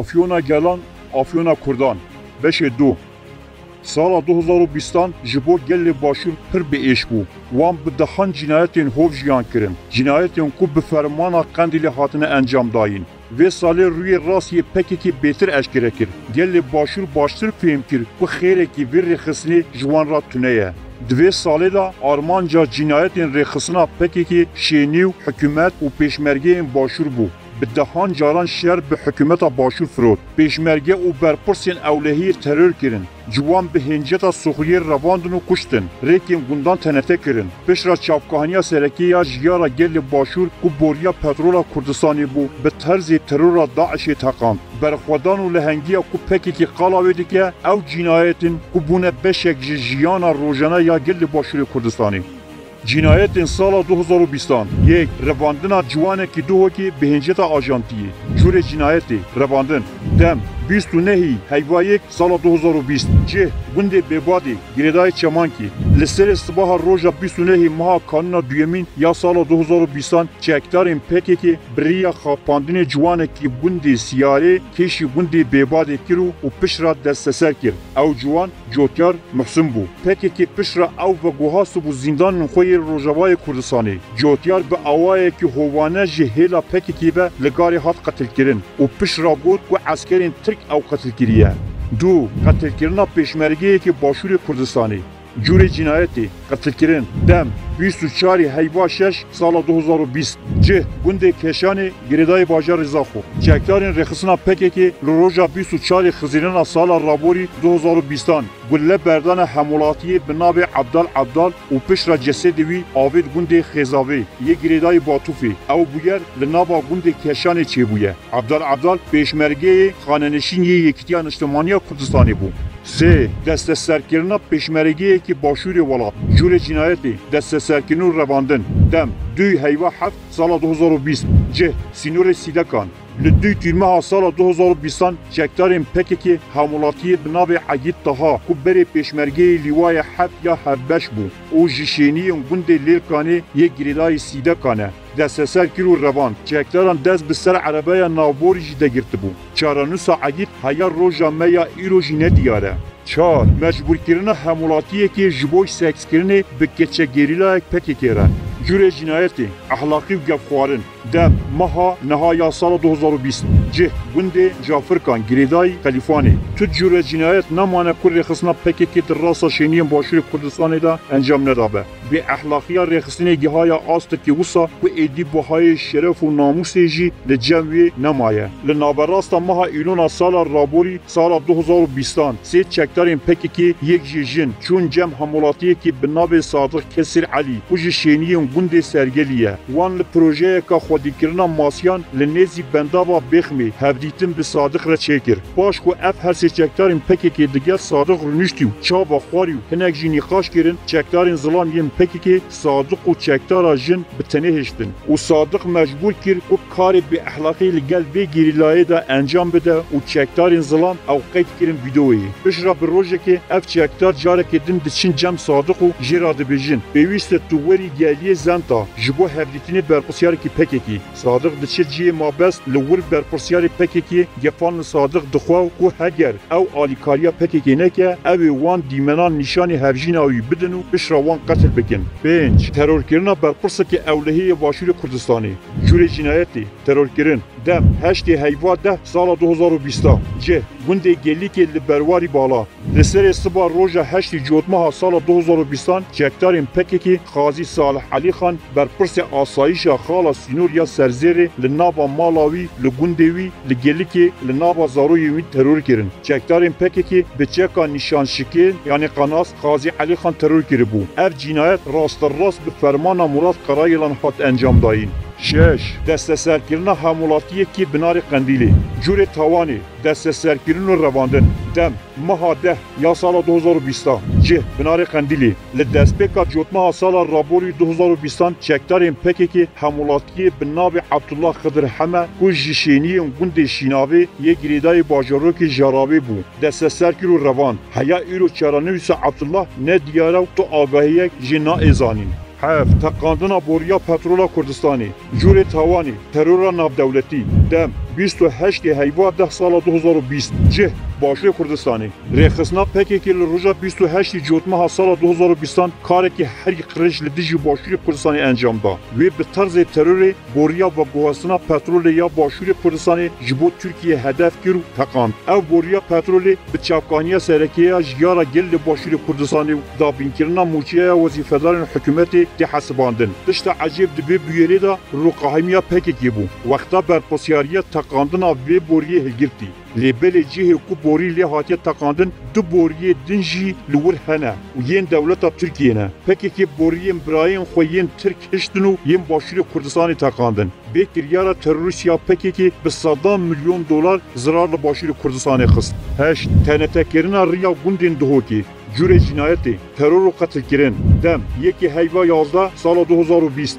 Afyona Gelan, Afyona Kurdan. Beşê du. Sala 2020 ji bo gelê başûr pir biêş bû. Wan bi dehan cinayetên hov jiyan kirin. Cinayetên ku bi fermana Qendîlê hatine encam dayîn. Vê salê rûyê rastiyê pekekî bêtir eşkere kir. Gelê başûr baştir fêm kir ku xêrekî vê rêxistinê ji wan re tune ye. Di vê salê de armanca cinayetên rêxistina pekekî şênî û hikûmet û pêşmergeyên başûr bû. Bi dehan caran şer bi hikûmeta başûr firot. Pêşmerge û berpirsên ewlehiyê terör kirin. Ciwan bi hinceta Sûxuriyê revandin û kuştin. Rêkên gundan tenete kirin. Pişra çavkahaniya serekî ya jiyara gelê başûr ku boriya petrola Kurdistanê bû bi terzê terora Daişê teqand. Berxwedan û lehengiya ku pekekî qala wê dike ew cinayetên ku bûne beşek ji jiyana rojane ya gelê başûrê Kurdistanê. Cinayetên sala 2020 yek revandina ciwanekî duhokî bi hinceta ajantiyê. Jûrê cinayetê revandin dem 29 heyvayek sala 2020 cih gundê bêbadê girêdayê Çemankî li serê sibaha roja 29 meha kanûna duyemîn ya sala 2020 çekdarên PKK biriya xapandinê ciwanekî gundê Siyarê kêşî gundê bêbadê kir û pişra desteser kir. Ew ciwan Cotyar Muhsin bû. PKK pişra ew veguha bû zindanên xwe yê Rojavayê Kurdistanê. Cotyar bi awayekî hovane ji hêla PKK ve li garê hat qetilkirin û pişra got ku eskerên Türk ew qetilkiriye. Du, qetilkirina pêşmergeyekî başûrê Kurdistanê. Cûrê cinayetê qetilkirin dem 24 heyva 6 sala 2020 cih gundê Keşanê girêdayê bajar Rêzaxo. Çekdarên rêxistina PKK li roja 24 Xizîrina sala raborî 2020 gulle berdana hemolatiyê bi navê Abdal û pişra cesedê wî avêt gundê Xêzavê yê girêdayê Batûfê. Ew bûyer li nava gundê Keşanê çêbûye. Abdal pêşmergeyê xanenişîniyê Yekîtiya Niştimaniya Kurdistanê bû. Sê desteserkirina pêşmergeyekî başûrê welat. Cûrê cinayetê desteserkirin û revandin dem 2 heyva 7 sala 2020 cih sînorê Sîdekan. Li 2 tîrmeha sala 2020 çekdarên PKK hemolatiyê bi navê Egîd Taha ku berê pêşmergeyê lîwaya 7 ya 75 bû û ji şêniyên gundê Lêrkanê yê girêdayê Sîdekan e. Desteserkir û revand çekdaran dest bi ser erebeya navborî jî degirtibû. Çaranûsa Egîd heya roja me ya îro jî nediyar e. 4. Mecbûrkirina hemolatiyekê ji bo sekskirinê bi keçegerîlayek PKK re. Cûrê cinayetê ehlaqî û gevxwarin dem meha nehaya sala 2020 cih gundê Cafirkan girêdayî Xelîfanê. Tu cûrê cinayet nemane ku rêxistina PKK di rasta şêniyên başûrê Kurdistanê de encam nedabe. Bê ehlaqiya rêxistinê gihaya astekî wisa ku êdî buhayê şeref û namûsê jî li cem wê nemaye. Li naberasta meha îlona sala raborî sala 2020 sê çekdarên PKK yek jî jin çûn cem hemolatiyekî bi navê Sadık Kesir Elî ku ji şêniyên gundê sergeliye. Wan li projeyeka xwedîkirina masiyan li nêzî bendava Bêxmê hevdîtin bi Sadık re çêkir. Baş ku ev her sê çekdarên PKK digel Sadık rûniştî û çava xwarî û hinek jî nîqaş kirin çekdarên zilam yên PKK Sadık û çekdara jin bi tenê hêştin. û Sadık mecbûr kir ku karê bi ehlaqî li gel vê gerîlayê de encam bide û çekdarên zilam ew qeyd kirin vîdeoyê. Pişra bi rojekê ev çekdar carekê din diçin cem Sadık û jê re dibêjin. Pêwîst e tu werî geliye zenta ji bo hevdîtinê berpirsyarekî PKK. Sadık diçe ciyê mabest li wir berpirsyarê PKK gefan li Sadık dixwe ku heger ew alîkariya PKK neke ew ê wan dîmenan nîşanê hevjîna wî bidin û pişra wan qetil bikin. 5. Terorkirina berpirsekê ewlehiyê başûrê Kurdistanê. Cûrê cinayetê terorkirin dem 8 heyva 10 sala 2020 cih gundê Gelîkê li berwarî bala. Li serê siba roja 8 cotmeha sala 2020 çekdarên PKK Xazî Salih Elîxan berpirsê asayişa xala Sînorya Serzêrê li nava mala wî li gundê wî li Gelîkê li nava zaroyê wî teror kirin. Çekdarên PKK bi çeka nîşanşikên yanî qanas Xazî Elîxan teror kiribû. Ev cinayet rasterast bi fermana Murat Karayılan hat encam dayîn. 6. Desteserkirina hemolatiyekî binarê Qendîlê. Cûrê tawanê desteserkirin û revandin dem meha 10 ya sala 2020 cih binarê Qendîlê li destpêka cotmeha sala raborî 2020 çekdarên PKK hemolatiyê bi navê Abdullah Xedir Heme ku ji şêniyên gundê Şînavê yê girêdayê bajarokê Jarabê bû. Desteserkir û revand heya îro çaranivîsa Abdullah ne diyara û tu agahiyek jî naêzanîn. Teqandina boriya petrola Kurdistanê. Cûrê tawanê terora navdewletî dem 28 هیوا 10 سال 2020 جه باشوری کردستانی رخصنا PKK لروجا 28 جوتمه سال 2020 کاری که هر قرش لدیجی باشوری کردستانی انجام دا و به طرز ترور بوریا و گوهستنا پترول یا باشوری کردستانی جبو ترکیه هدف کرو تقاند او بوریا پترول به چاپکانی سرکیه جیارا گل باشوری کردستانی دابین کرنا موچیه وزیفداران حکومتی دی حسباندن دشت عجیب دبی بیری دا رو قهمیه PKK بو وقتا برپسیاریه تقاندنا و بوریه هلگرتی لبل جهه کو بوری لی هاتیه تقاندن دو بوری دنجی لور هنه و ین دولت ترکیه نه PKK بوری براین خوین ترک هشتنو ین باشوری کردستانی تقاندن به کریارا تروریسیا PKK به $100 میلیون zarar باشوری کردستانی خست هشت تنتکرنا ریا گوندین دهوکی جور جنایتی ترور و قتل کردن دم یکی هیوا 11 سال 2020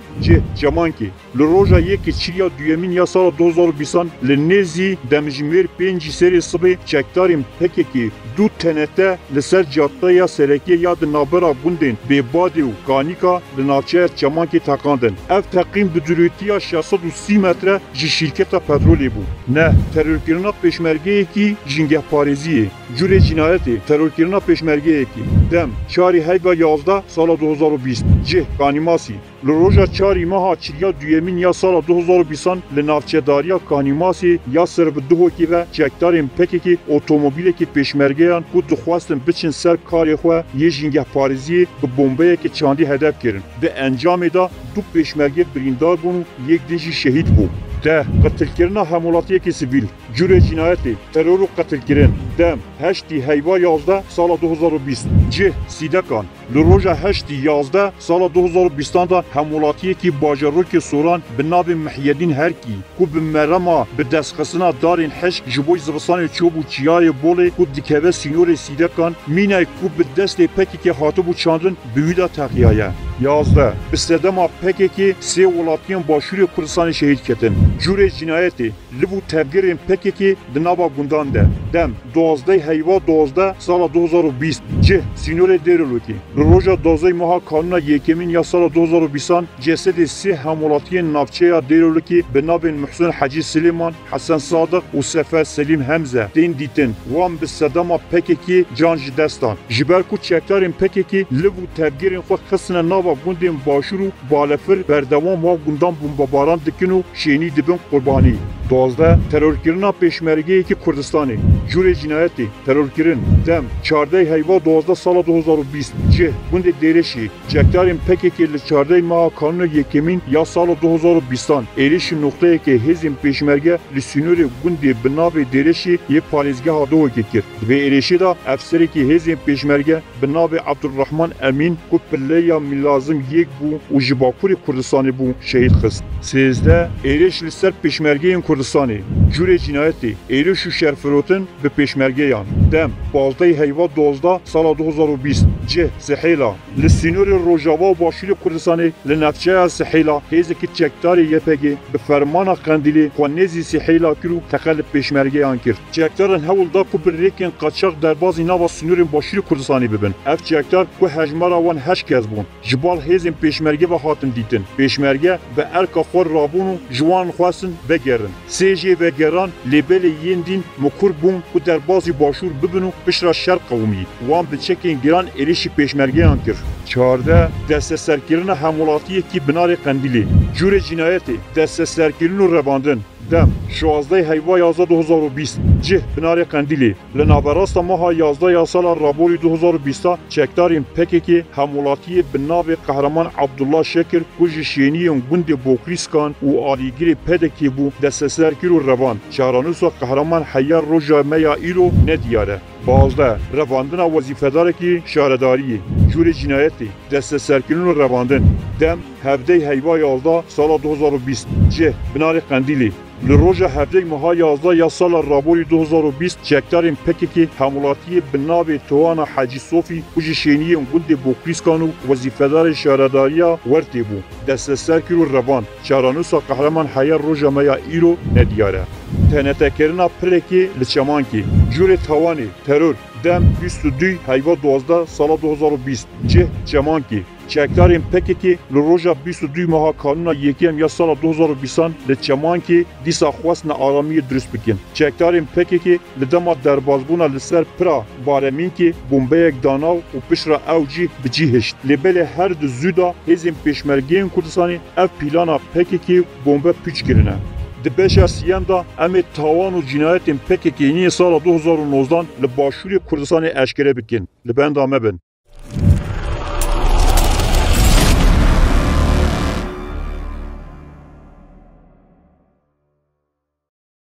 جمانکی لروجا یکی چریا دویمین یا سال 2020 لنزی دمجمیر 5 سری صبح چکداریم PKK دو تنته لسر جاده یا سرکی یا دنابرا گوندین به بادی و کانیکا لناچه جمانکی تقاندن اف تقیم بدرویتی یا 630 متر جی شرکت پترولی بود نه ترورکرنا پیشمرگه کی جنگه پارزیه جور جنایتی ترورکرنا پیشمرگه دم چاری هیوا 11 سال 2020 جه کانیماسی لروجا چاری ماها چریا دویمین یا سال 2020 لنافچه داریا کانیماسی یا سرب دوکی و چکداریم PKK اتومبیلی که پیشمرگیان کو دخواستن بچن سر کاری خو یه جنگه پارزی به بمبه که چاندی هدف کردن به انجام دا دو پیشمرگی بریندار بون یک دنجی شهید بود ده قتل کردن حملاتی که سیویل جور جنایتی ترور و قتل کردن دم هشتی هیوا 11 سال 2020 جه سیدکان لروجا هشتی 11 سال 2020 دا حملاتی که باجروک سوران به ناب محیدین هرکی کو به مرما به دستخسنا دارین حشک جبوی زبستان چوب و چیای بوله کو دکوه سینور سیدکان مینای کو به دست PKK هاتو بو چاندن بیویدا تقیایه 11 استدما PKK سه ولاتین باشوری کردستان شهید کردن جور جنایتی لبو تبگیرین PKK دنابا گوندان ده دم 12 هیوا 12 سال 2020 جه سینور دیرولوکی روژا 12 ماه کانون یکمین یا سال 2020 جسد سه حملاتی نافچه یا دیرولوکی به نام محسن حجی سلیمان حسن صادق و سفر سلیم حمزه دین دیتن وام به صدام PKK جانج دستان جبرکو چکتارین PKK لبو تبگیرین خود خسن نابا گوندین باشورو بالفر بردوام و گوندان بمباران دکنو شینی دبن قربانی 12 ترورکرنا پیشمرگی که کردستانی جور جنایتی ترورکرن دم 14 هیوا 12 سال 2020 جه گوند دیرشی چکدارین PKK ل 14 ماه کانون یکمین یا سال 2020 ایریش نقطه که هزیم پیشمرگه لسینور گوند بناب دیرشی یه پالیزگاه دو کرد و ایریشی دا افسری که هزیم پیشمرگه بناب عبدالرحمن امین کو پلیا ملازم یک بو و جباپوری کردستانی بو شهید خست 13 ایریش لسر پیشمرگه کردستانی جور جنایتی ایریش و شرفروتن به پیشمرگه یان دم 12 هیوا 12 سال 2020 جه سحیلا لسینور روجاوا و باشوری کردستانی لنفچه سحیلا هیزه که چکداری یپگی به فرمان قندیلی خوانیزی سحیلا کرو تقل پیشمرگه یان کرد چکدارن هول دا کو بریکن قاچاق دربازی ناوا سینور باشوری کردستانی ببن اف چکدار کو هجمارا وان 8 کس بون جبال هیزم پیشمرگه و هاتن دیتن پیشمرگه به ارکا خور رابون جوان خواستن بگرن سیجی و گران لیبل یندین مکور بون و در بازی باشور ببنو بشرا شرق قومی وان به چکین گران ایریشی پیشمرگه آن کرد 14 دست سرکرین حملاتی کی بنار قندیلی جور جنایتی دست سرکرین و رواندن دم 16 هیوا 11 2020 جه بنار قندیلی لنابراست ماه 11 یا سال رابوری 2020 چکدارین PKK حملاتی بناب قهرمان عبدالله شکر کج شینی گوند بوکریسکان و آلیگیری PKK بو دست سرکر و روان چارانوس و قهرمان حیار روژا میا ایرو ندیاره 12 رواندن وظیفه‌دار کی شهرداری جور جنایتی دست سرکرین و رواندن دم 17 هیوا 11 سال 2020 جه بنار قندیلی لروجا 17 ماه 11 یا سال رابوری 2020 چکدارین PKK حملاتی بناب توانا حاجی صوفی کج شینی گوند بوکریسکان و وظیفه‌دار شهرداری ورتی بو دست سرکر و روان چارانوس و قهرمان حیار روژا میا ایرو ندیاره تنتکرنا پرکی لچمانکی جور توانی ترور دم 22 هیوا 12 سال 2020 جه چمانکی Çekdarên PKK li roja 22 meha kanûna yekêm ya sala 2020 li Çemankê dîsa xwestin aramiyê durist bikin. Çekdarên PKK li dema derbasbûna li ser pira Baremînkê bombeyek danav û pişra ew jî bi cî hişt. Lê her du zû da hêzên pêşmergeyên Kurdistanê ev plana PKK bombe pûç kirine. Di beşa siyem da em ê tawan û cinayetên PKK'niyê sala 2019 li başûrê Kurdistanê eşkere bikin. Li benda me bin.